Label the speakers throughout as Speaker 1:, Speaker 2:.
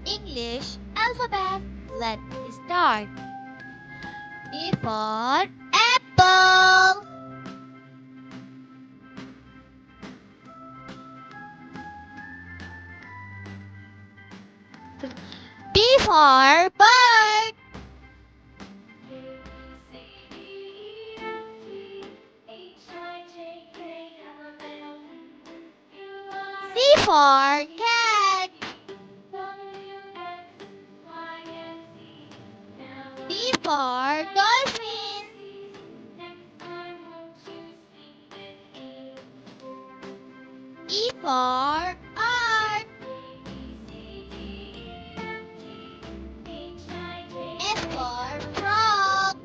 Speaker 1: English alphabet. Let's start. A for apple. B for bird. C for cat. D for dolphin. E for earth. F for frog.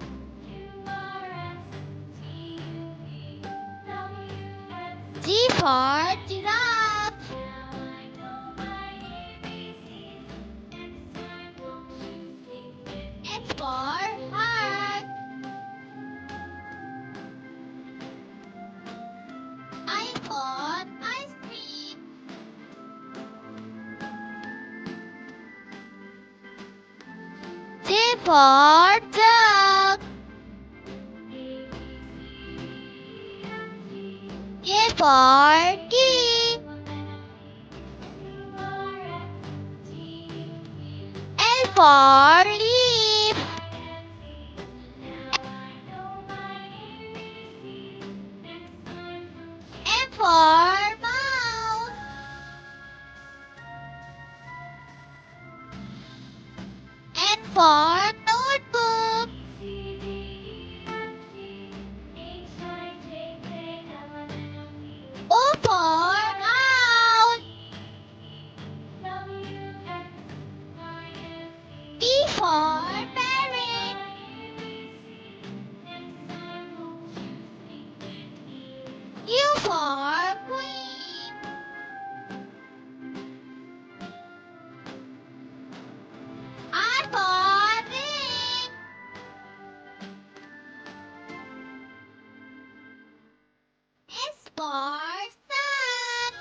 Speaker 1: G for giraffe. H for heart. I for ice cream. J for dog. K for key. L for leaf. M for mouse. N for notebook. O for owl. P for parrot. U for queen. R for ring. S for sun.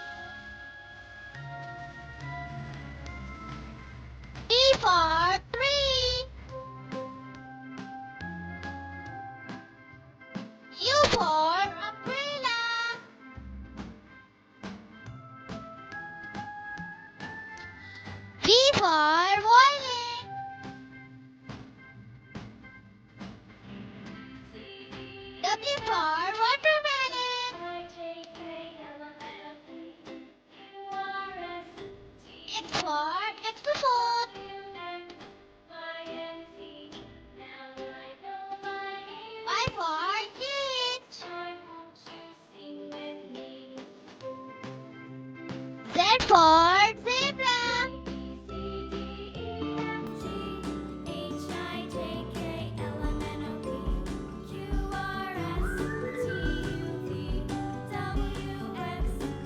Speaker 1: T for tree. U for umbrella. V for violin. W for watermelon. X for xylophone. Y for kite. Z for